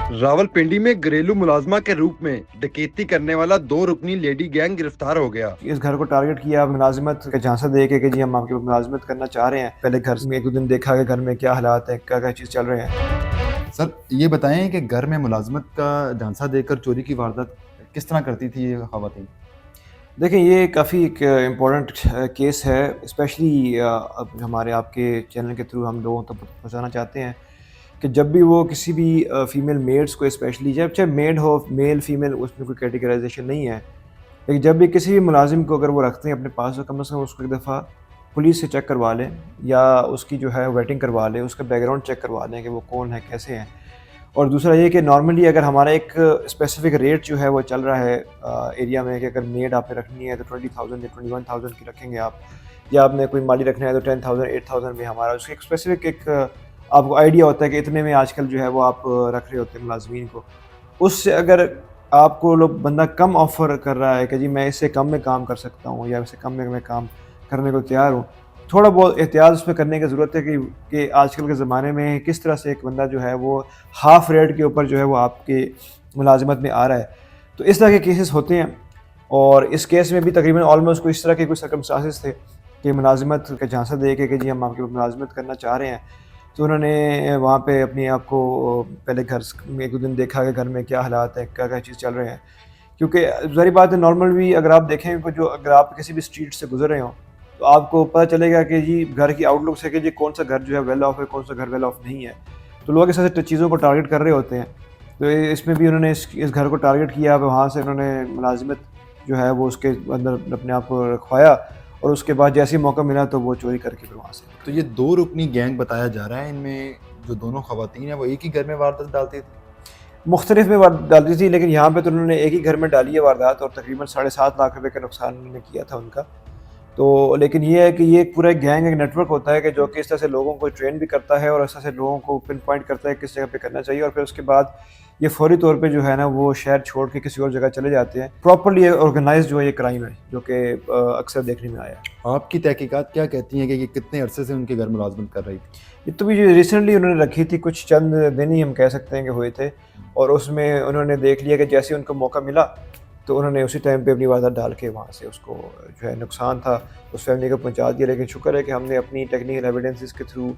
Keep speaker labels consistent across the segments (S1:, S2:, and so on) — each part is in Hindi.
S1: रावलपिंडी में घरेलू मुलाजमा के रूप में डकैती करने वाला 2 रुकनी लेडी गैंग गिरफ्तार हो गया।
S2: इस घर को टारगेट किया, मुलाजिमत का झांसा दे के कि जी हम आपकी मुलाजिमत करना चाह रहे हैं। पहले घर में 1-2 दिन देखा कि घर में क्या हालात है, क्या क्या चीज़ चल रहे हैं।
S3: सर ये बताएं कि घर में मुलाजमत का झांसा देकर चोरी की वारदात किस तरह करती थी ये ख़वातीन?
S2: देखिए, ये काफ़ी एक इम्पोर्टेंट केस है, स्पेशली अब हमारे आपके चैनल के थ्रू हम लोगों तक पहुँचाना चाहते हैं कि जब भी वो किसी भी फीमेल मेड्स को, स्पेशली जब चाहे मेड हो, मेल फीमेल, उसमें कोई कैटेगराइजेशन नहीं है, लेकिन जब भी किसी भी मुलाजिम को अगर वो रखते हैं अपने पास, तो कम से कम उसको एक दफ़ा पुलिस से चेक करवा लें या उसकी जो है वेटिंग करवा लें, उसका बैकग्राउंड चेक करवा लें कि वो कौन है, कैसे हैं। और दूसरा ये कि नॉर्मली अगर हमारा एक स्पेसिफिक रेट जो है वो चल रहा है एरिया में कि अगर मेड आपने रखनी है तो 20,000 या 21,000 की रखेंगे आप, या आपने कोई माली रखना है तो 10,000 8,000 में हमारा उसका एक स्पेसिफिक एक आपको आइडिया होता है कि इतने में आजकल जो है वो आप रख रहे होते हैं मुलाजमीन को। उससे अगर आपको लोग बंदा कम ऑफ़र कर रहा है कि जी मैं इससे कम में काम कर सकता हूँ या इससे कम में मैं काम करने को तैयार हूँ, थोड़ा बहुत एहतियात उसमें करने की ज़रूरत है कि आजकल के ज़माने में किस तरह से एक बंदा जो है वो हाफ़ रेट के ऊपर जो है वो आपके मुलाज़मत में आ रहा है। तो इस तरह के केसेस होते हैं, और इस केस में भी तकरीबन ऑलमोस्ट कोई इस तरह के कुछ सर्कमस्टांसेस थे कि मुलाज़मत का झांसा दे के कि जी हम आपकी मुलाज़मत करना चाह रहे हैं। तो उन्होंने वहाँ पे अपने आप को पहले घर में 1-2 दिन देखा कि घर में क्या हालात हैं, क्या क्या चीज़ चल रहे हैं। क्योंकि ज़ाहिर बात है, नॉर्मल भी अगर आप देखें कि जो अगर आप किसी भी स्ट्रीट से गुजर रहे हो तो आपको पता चलेगा कि जी घर की आउटलुक से कि जी कौन सा घर जो है वेल ऑफ है, कौन सा घर वेल ऑफ नहीं है। तो लोग इस तरह से चीज़ों को टारगेट कर रहे होते हैं। तो इसमें भी उन्होंने इस घर को टारगेट किया, वहाँ से उन्होंने मुलाजिमत जो है वो उसके अंदर अपने आप को रखवाया, और उसके बाद जैसे ही मौका मिला तो वो चोरी करके फिर वहाँ से।
S3: तो ये 2 रुकनी गैंग बताया जा रहा है, इनमें जो दोनों ख़वातीन हैं वो एक ही घर में वारदात डालती थी?
S2: मुख्तलिफ में डाली थी, लेकिन यहाँ पे तो उन्होंने एक ही घर में डाली है वारदात, और तकरीबन 7.5 लाख रुपए का नुकसान उन्होंने किया था उनका। तो लेकिन ये है कि ये एक पूरा गैंग, एक नेटवर्क होता है कि जो कि इस तरह से लोगों को ट्रेन भी करता है और इस तरह से लोगों को पिन पॉइंट करता है किस जगह पे करना चाहिए, और फिर उसके बाद ये फौरी तौर पे जो है ना वो शहर छोड़ के किसी और जगह चले जाते हैं। प्रॉपर्ली ऑर्गेनाइज्ड जो है ये क्राइम है, जो कि अक्सर देखने में आया है।
S3: आपकी तहकीकात क्या कहती हैं कि ये कितने अरसे से उनके घर मुलाजमत कर रही थी?
S2: ये तो भी जो रिसेंटली उन्होंने रखी थी, कुछ चंद दिन ही हम कह सकते हैं कि हुए थे, और उसमें उन्होंने देख लिया कि जैसे उनको मौका मिला तो उन्होंने उसी टाइम पे अपनी वारदात डाल के वहाँ से उसको जो है नुकसान था उस फैमिली को पहुँचा दिया। लेकिन शुक्र है कि हमने अपनी टेक्निकल एविडेंसेस के थ्रू,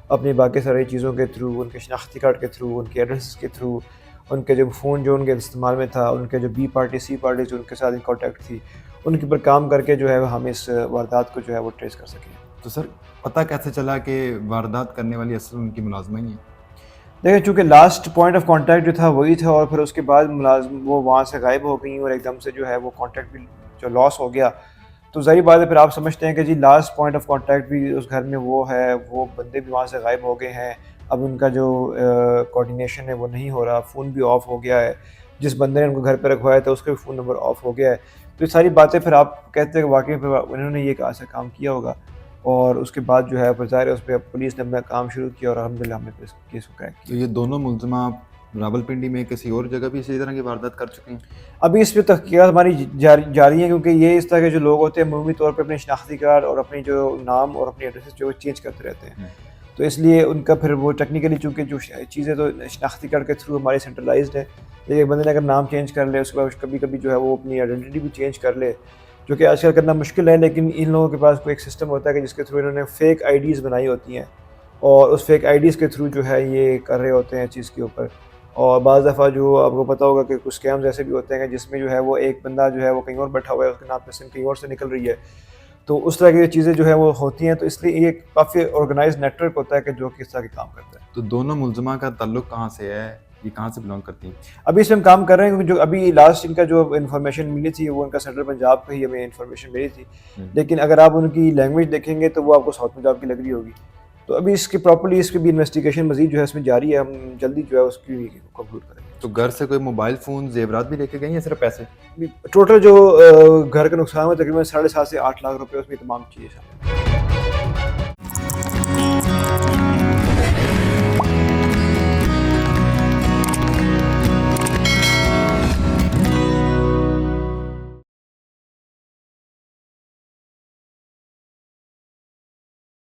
S2: अपनी बाकी सारी चीज़ों के थ्रू, उनके शनाख्ती कार्ड के थ्रू, उनके एड्रेसेस के थ्रू, उनके जो फ़ोन जो उनके इस्तेमाल में था, उनके जो बी पार्टी सी पार्टी जो उनके साथ इन कॉन्टैक्ट थी, उनके ऊपर काम करके जो है हम इस वारदात को जो है वो ट्रेस कर सकें।
S3: तो सर पता कैसे चला कि वारदात करने वाली असल उनकी मुलाजमा ही है?
S2: देखिए, चूँकि लास्ट पॉइंट ऑफ कॉन्टैक्ट जो था वही था, और फिर उसके बाद मुलाज़िम वो वहाँ से गायब हो गई, और एकदम से जो है वो कॉन्टैक्ट भी जो लॉस हो गया। तो ज़ाहिर बात है, फिर आप समझते हैं कि जी लास्ट पॉइंट ऑफ कॉन्टैक्ट भी उस घर में वो है, वो बंदे भी वहाँ से गायब हो गए हैं। अब उनका जो कोऑर्डिनेशन है वो नहीं हो रहा, फ़ोन भी ऑफ हो गया है। जिस बंदे ने उनको घर पे रखवाया था उसका भी फ़ोन नंबर ऑफ हो गया है। तो ये सारी बातें फिर आप कहते हैं कि वाक़ई फिर उन्होंने ये ऐसा काम किया होगा, और उसके बाद जो है फिर ज़ाहिर है उस पे पुलिस ने अपना काम शुरू किया, और अल्हम्दुलिल्लाह हमने फिर इस केस को क्रैक
S3: तो
S2: किया।
S3: ये दोनों मुलज़िमा रावलपिंडी में किसी और जगह भी इसी तरह की वारदात कर चुके हैं?
S2: अभी इस पे तहक़ीक़ात हमारी जारी है, क्योंकि ये इस तरह के जो लोग होते हैं अमूमी तौर पे अपने शनाख्ती कार्ड और अपनी जो नाम और अपनी एड्रेसेस जो है चेंज करते रहते हैं। तो इसलिए उनका फिर वो टेक्निकली चूँकि जो चीज़ें तो शनाख्ती कार्ड के थ्रू हमारी सेंट्रलाइज़्ड है, लेकिन एक बंदे ने अगर नाम चेंज कर ले, उसके बाद कभी-कभी जो है वो अपनी आइडेंटिटी भी चेंज कर ले, जो कि आजकल करना मुश्किल है, लेकिन इन लोगों के पास कोई एक सिस्टम होता है कि जिसके थ्रू इन्होंने फ़ेक आईडीज़ बनाई होती हैं, और उस फ़ेक आईडीज़ के थ्रू जो है ये कर रहे होते हैं चीज़ के ऊपर। और बाज़ दफ़ा जो आपको पता होगा कि कुछ स्कैम्स ऐसे भी होते हैं कि जिसमें जो है वो एक बंदा जो है वो कहीं और बैठा हुआ है, उसके नाम पे सिम कहीं और से निकल रही है। तो उस तरह की चीज़ें जो है वो होती हैं, तो इसलिए ये काफ़ी ऑर्गेनाइज़्ड नेटवर्क होता है कि जो कि इस तरह के काम करता है।
S3: तो दोनों मुलज़िमा का ताल्लुक कहाँ से है? ये कहाँ से बिलॉन्ग करती हैं?
S2: अभी इसमें हम काम कर रहे हैं, क्योंकि जो अभी लास्ट इनका जो इन्फॉर्मेशन मिली थी वो उनका सेंट्रल पंजाब का ही हमें इन्फॉर्मेशन मिली थी। लेकिन अगर आप उनकी लैंग्वेज देखेंगे तो वो आपको साउथ पंजाब की लग रही होगी। तो अभी इसकी प्रॉपर्ली इसकी भी इन्वेस्टिगेशन मज़ीद जो है इसमें जारी है, हम जल्दी जो है उसकी कंक्लूड करेंगे।
S3: तो घर से कोई मोबाइल फ़ोन, ज़ेवरात भी लेके गई या सिर्फ़ पैसे?
S2: टोटल जो घर का नुकसान हुआ तकरीबन 7.5 से 8 लाख रुपए, उसमें तमाम चीज़ें शामिल हैं।